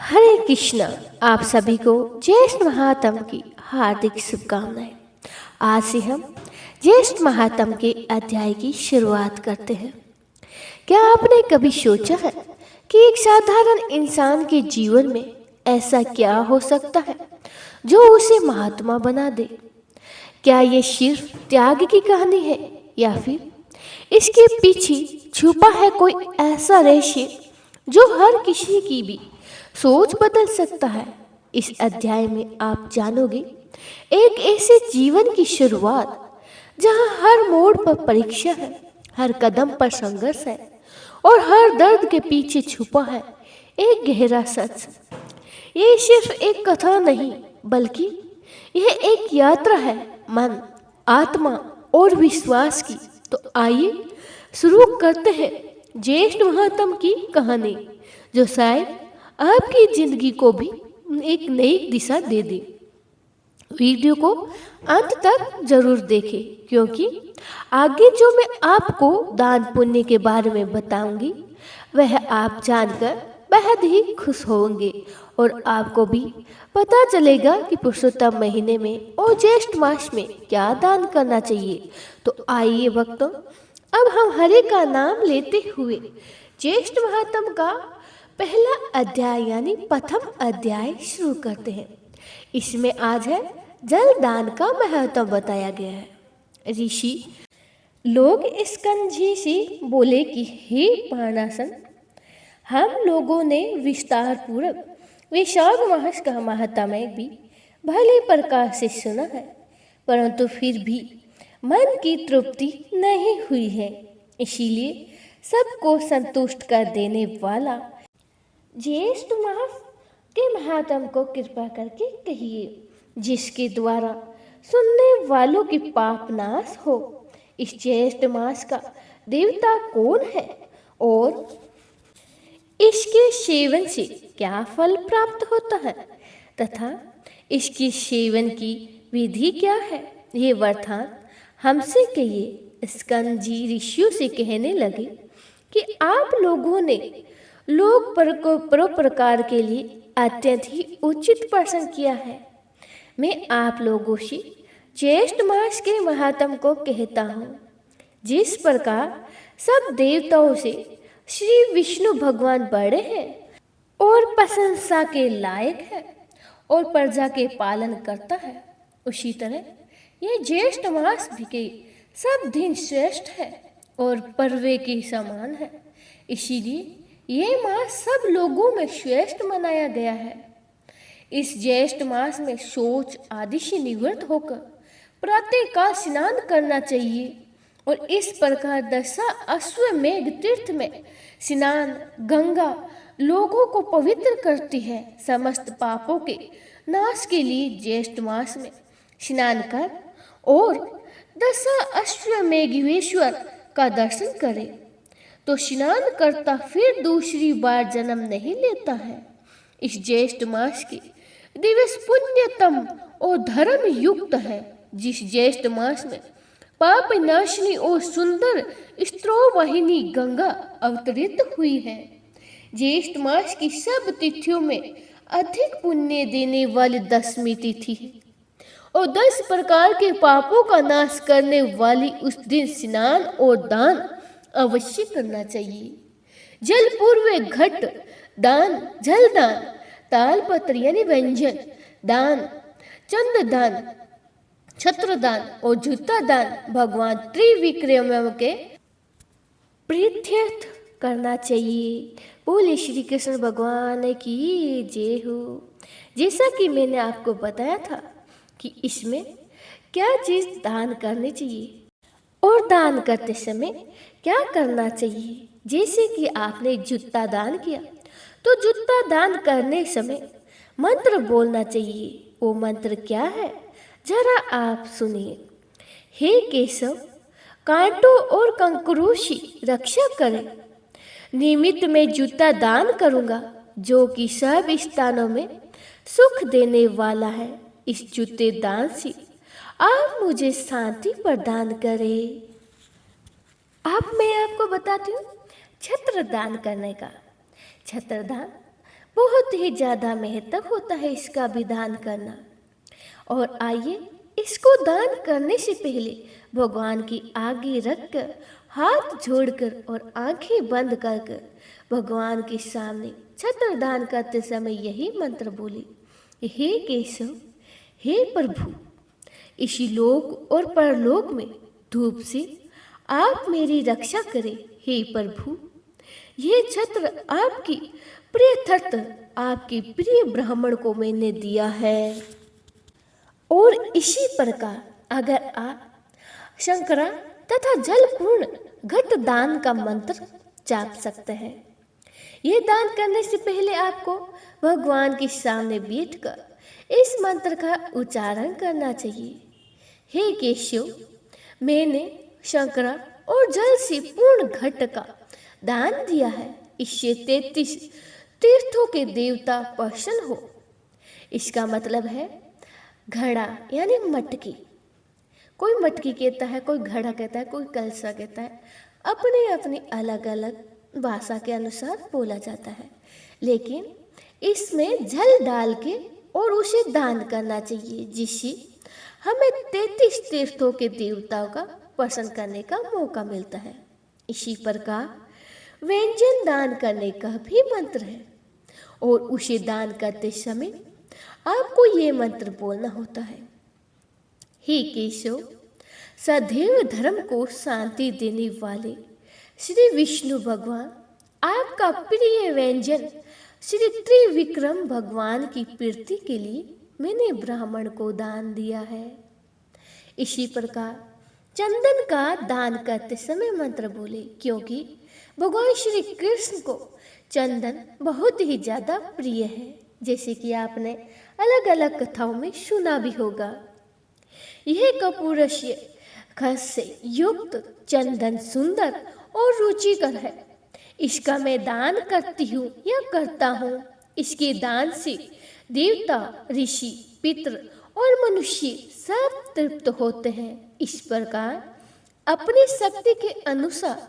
हरे कृष्णा। आप सभी को ज्येष्ठ महात्म की हार्दिक शुभकामनाएं। आज से हम ज्येष्ठ महात्म के अध्याय की शुरुआत करते हैं। क्या आपने कभी सोचा है कि एक साधारण इंसान के जीवन में ऐसा क्या हो सकता है जो उसे महात्मा बना दे? क्या ये सिर्फ त्याग की कहानी है या फिर इसके पीछे छुपा है कोई ऐसा रहस्य जो हर किसी की भी सोच बदल सकता है? इस अध्याय में आप जानोगे एक ऐसे जीवन की शुरुआत जहां हर मोड़ पर परीक्षा है, हर कदम पर संघर्ष है और हर दर्द के पीछे छुपा है एक गहरा सच। ये सिर्फ एक कथा नहीं बल्कि यह एक यात्रा है मन, आत्मा और विश्वास की। तो आइए शुरू करते हैं ज्येष्ठ महात्म की कहानी, जो शायद आपकी जिंदगी को भी एक नई दिशा दे दे। वीडियो को अंत तक जरूर देखें, क्योंकि आगे जो मैं आपको दान पुण्य के बारे में बताऊंगी वह आप जानकर बेहद ही खुश होंगे और आपको भी पता चलेगा कि पुरुषोत्तम महीने में और ज्येष्ठ मास में क्या दान करना चाहिए। तो आइए भक्तों, अब हम हरे का नाम लेते हुए ज्येष्ठ महात्म का पहला अध्याय यानी प्रथम अध्याय शुरू करते हैं। इसमें आज है जल दान का महत्व बताया गया है। ऋषि लोग स्कंजी से बोले कि हे पाणासन, हम लोगों ने विस्तार पूर्वक वैशाख मास का महात्म्य भी भले प्रकार से सुना है, परंतु फिर भी मन की तृप्ति नहीं हुई है। इसीलिए सबको संतुष्ट कर देने वाला ज्येष्ठ मास के महात्म को कृपा करके कहिए, जिसके द्वारा सुनने वालों की पाप नाश हो। इस ज्येष्ठ मास का देवता कौन है और इसके सेवन से क्या फल प्राप्त होता है तथा इसके सेवन की विधि क्या है, ये वरदान हमसे कहिए। स्कंद जी ऋषियों से कहने लगे कि आप लोगों ने लोक परोपकार के लिए अत्यंत ही उचित प्रश्न किया है। मैं आप लोगों से ज्येष्ठ मास के महात्म को कहता हूँ। जिस प्रकार सब देवताओं से श्री विष्णु भगवान बड़े हैं और प्रशंसा के लायक है और प्रजा के पालन करता है, उसी तरह यह ज्येष्ठ मास भी के सब दिन श्रेष्ठ है और पर्वे के समान है। इसीलिए ये मास सब लोगों में श्रेष्ठ मनाया गया है। इस ज्येष्ठ मास में शौच आदि से निवृत्त होकर प्रातःकाल स्नान करना चाहिए और इस प्रकार दशा अश्वमेघ तीर्थ में स्नान गंगा लोगों को पवित्र करती है। समस्त पापों के नाश के लिए ज्येष्ठ मास में स्नान कर और दशा अश्वमेघेश्वर का दर्शन करें तो स्नान करता फिर दूसरी बार जन्म नहीं लेता है। इस ज्येष्ठ मास के दिवस पुण्यतम और धर्म युक्त है। जिस ज्येष्ठ मास में पाप नाशिनी और सुंदर स्त्रोवाहिनी गंगा अवतरित हुई है। ज्येष्ठ मास की सब तिथियों में अधिक पुण्य देने वाली दसवीं तिथि है और 10 प्रकार के पापों का नाश करने वाली उस दिन स्नान और दान अवश्य करना चाहिए। जल पूर्व घट दान, जल दान, तालपत्र यानी व्यंजन दान, चंद दान, छत्र दान और जूता दान भगवान त्रिविक्रम के प्रीत्यर्थ करना चाहिए। बोले श्री कृष्ण भगवान की जय हो। जैसा कि मैंने आपको बताया था कि इसमें क्या चीज दान करनी चाहिए और दान करते समय क्या करना चाहिए। जैसे कि आपने जूता दान किया तो जूता दान करने समय मंत्र बोलना चाहिए। वो मंत्र क्या है जरा आप सुनिए। हे केशव, कांटों और कंकरों से रक्षा करें। निमित्त में जूता दान करूंगा जो कि सब स्थानों में सुख देने वाला है। इस जूते दान से आप मुझे शांति प्रदान करें। अब मैं आपको बताती हूँ छत्र दान करने का। छत्र दान बहुत ही ज़्यादा महत्व होता है इसका भी दान करना। और आइए, इसको दान करने से पहले भगवान की आगे रखकर, हाथ जोड़कर और आंखें बंद कर कर भगवान के सामने छत्र दान करते समय यही मंत्र बोले, हे केशव, हे प्रभु, इसी लोक और परलोक में धूप से आप मेरी रक्षा करें। हे प्रभु, ये छत्र आपकी प्रिय छत्र आपके प्रिय ब्राह्मण को मैंने दिया है। और इसी प्रकार अगर आप शंकरा तथा जलपूर्ण घट दान का मंत्र जाप सकते हैं। ये दान करने से पहले आपको भगवान के सामने बैठकर इस मंत्र का उच्चारण करना चाहिए। हे केशव, मैंने शंकरा और जल से पूर्ण घट का दान दिया है। इससे 33 तीर्थों के देवता प्रसन्न हो। इसका मतलब है घड़ा यानी मटकी। कोई मटकी कहता है, कोई घड़ा कहता है, कोई कलसा कहता है। अपनी अपनी अलग अलग भाषा के अनुसार बोला जाता है, लेकिन इसमें जल डाल के और उसे दान करना चाहिए, जिससे हमें 33 तीर्थों के देवताओं का प्रसन्न करने का मौका मिलता है। इसी प्रकार व्यंजन दान करने का भी मंत्र है, और उसे दान करते समय आपको ये मंत्र बोलना होता है, हे केशव, सदैव धर्म को शांति देने वाले श्री विष्णु भगवान, आपका प्रिय व्यंजन श्री त्रिविक्रम भगवान की प्रीति के लिए मैंने ब्राह्मण को दान दिया है। इसी प्रकार चंदन का दान करते समय मंत्र बोले, क्योंकि भगवान श्री कृष्ण को चंदन बहुत ही ज़्यादा प्रिय है, जैसे कि आपने अलग अलग कथाओं में सुना भी होगा। यह कपूरस्य खस से युक्त चंदन सुंदर और रुचिकर है। इसका मैं दान करती हूँ या करता हूँ। इसके दान से देवता, ऋषि, पितृ और मनुष्य सब तृप्त होते हैं। इस प्रकार अपनी शक्ति के अनुसार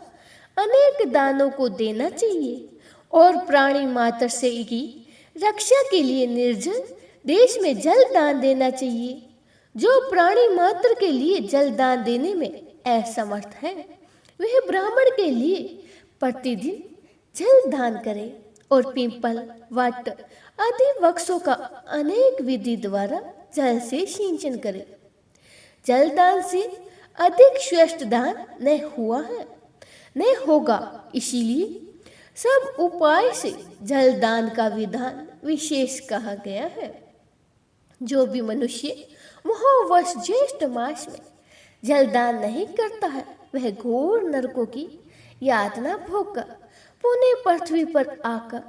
अनेक दानों को देना चाहिए, और प्राणी मात्र से की रक्षा के लिए निर्जल देश में जल दान देना चाहिए। जो प्राणी मात्र के लिए जल दान देने में असमर्थ है, वह ब्राह्मण के लिए प्रतिदिन जल दान करे, और पीपल, वट आदि वृक्षों का अनेक विधि द्वारा जल से सिंचन करे। जल दान से अधिक श्रेष्ठ दान न हुआ है, न होगा। इसीलिए सब उपाय से जल दान का विधान विशेष कहा गया है। जो भी मनुष्य मोहवश ज्येष्ठ मास में जल दान नहीं करता है, वह घोर नरकों की यातना भोगकर पुनः पृथ्वी पर आकर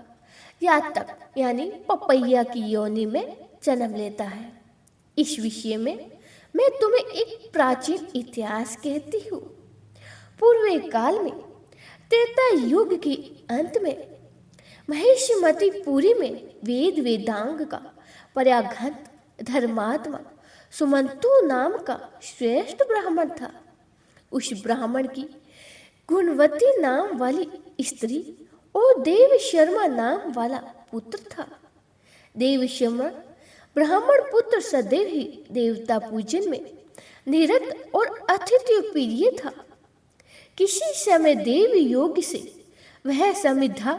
यातक यानी पपैया की योनि में जन्म लेता है। इस विषय में मैं तुम्हें एक प्राचीन इतिहास कहती हूँ। पूर्व काल में त्रेता युग के अंत में महिषमतीपुरी में वेद वेदांग का प्रयाघंत धर्मात्मा सुमंतु नाम का श्रेष्ठ ब्राह्मण था। उस ब्राह्मण की गुणवती नाम वाली स्त्री और देव शर्मा नाम वाला पुत्र था। देव शर्मा ब्राह्मण पुत्र सदैव ही देवता पूजन में निरत और अतिथि प्रिय था। किसी समय देव योग से वह समिधा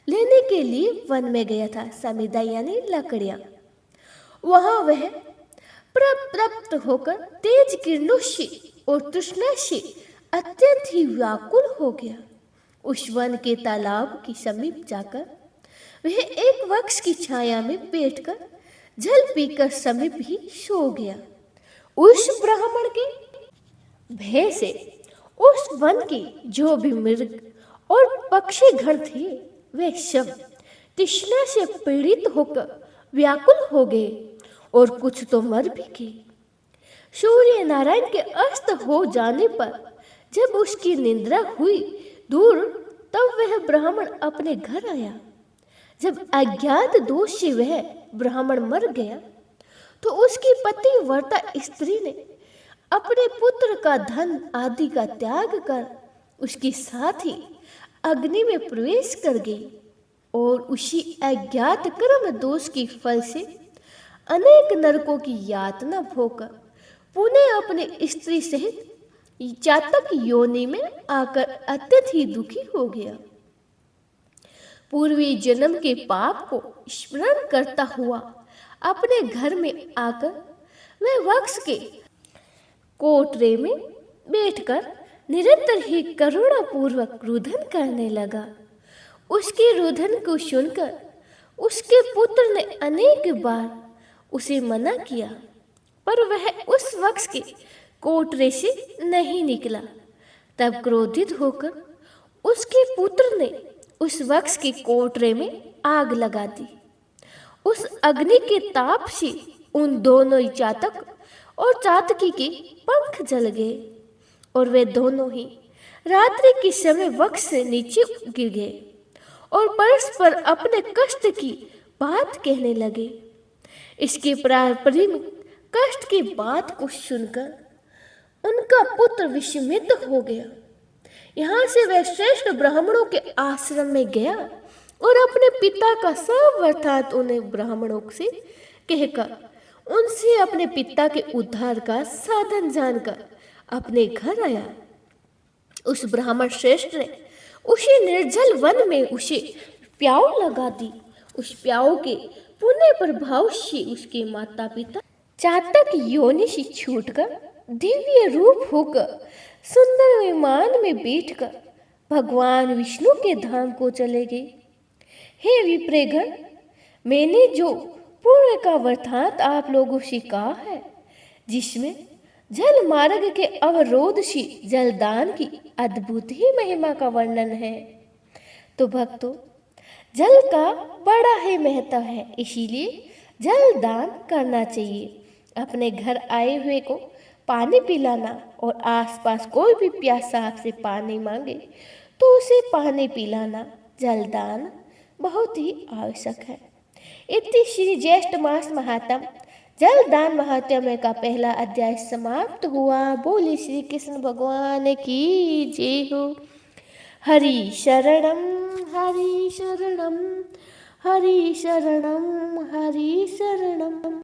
लेने के लिए वन में गया था। समिधा यानी लकड़ियां। वहां वह प्रतप्त होकर तेज किरणों से और तृष्णा से अत्यंत ही व्याकुल हो गया। उस वन के तालाब के समीप जाकर वह एक वृक्ष की छाया में बैठकर जल पीकर समीप ही सो गया। उस ब्राह्मण के भय से उस वन के जो भी मृग और पक्षी गण थे, वे सब तृष्णा से पीड़ित होकर व्याकुल हो गए, और कुछ तो मर भी गए। सूर्य नारायण के अस्त हो जाने पर जब उसकी निद्रा हुई दूर, तब वह ब्राह्मण अपने घर आया। जब अज्ञात दोष से वह ब्राह्मण मर गया, तो उसकी पतिव्रता स्त्री ने अपने पुत्र का धन आदि का त्याग कर उसके साथ ही अग्नि में प्रवेश कर गई। और उसी अज्ञात कर्म दोष के फल से अनेक नरकों की यातना भोगकर पुनः अपने स्त्री सहित चातक योनि में आकर अत्यंत ही दुखी हो गया। पूर्वी जन्म के पाप को स्मरण करता हुआ अपने घर में आकर वह वृक्ष के कोटरे में बैठकर निरंतर ही करुणापूर्वक रुदन करने लगा। उसके रुदन को सुनकर उसके पुत्र ने अनेक बार उसे मना किया, पर वह उस वृक्ष के कोटरे से नहीं निकला। तब क्रोधित होकर उसके पुत्र ने उस वृक्ष के कोटरे में आग लगा दी। उस अग्नि के ताप से उन दोनों चातक और चातकी के पंख जल गए और वे दोनों ही रात्रि के समय वृक्ष से नीचे गिर गए और परस्पर अपने कष्ट की बात कहने लगे। इसके पारंपरिक कष्ट की बात को सुनकर उनका पुत्र विस्मित हो गया। यहाँ से वह श्रेष्ठ ब्राह्मणों के आश्रम में गया और अपने पिता का सब वृत्तांत उन्हें ब्राह्मणों से कहकर उनसे अपने पिता के उद्धार का साधन जानकर अपने घर आया। उस ब्राह्मण श्रेष्ठ ने उसी निर्जल वन में उसे प्याऊ लगा दी। उस प्याऊ के पुण्य प्रभाव से उसके माता पिता चातक योनि से छूटकर दिव्य रूप होकर सुंदर विमान में बैठकर भगवान विष्णु के धाम को चले गए। हे विप्रेगण, मैंने जो पुण्य का वृत्तांत आप लोगों से कहा है, जिसमें जल मार्ग के अवरोध से जलदान की अद्भुत ही महिमा का वर्णन है, तो भक्तों, जल का बड़ा ही महत्व है, इसीलिए जल दान करना चाहिए। अपने घर आए हुए को पानी पिलाना और आसपास कोई भी प्यासा आपसे पानी मांगे तो उसे पानी पिलाना जलदान बहुत ही आवश्यक है। इति श्री ज्येष्ठ मास महात्म जलदान महात्म्य का पहला अध्याय समाप्त हुआ। बोले श्री कृष्ण भगवान की जय हो। हरि शरणम हरि शरणम हरि शरणम हरि शरणम।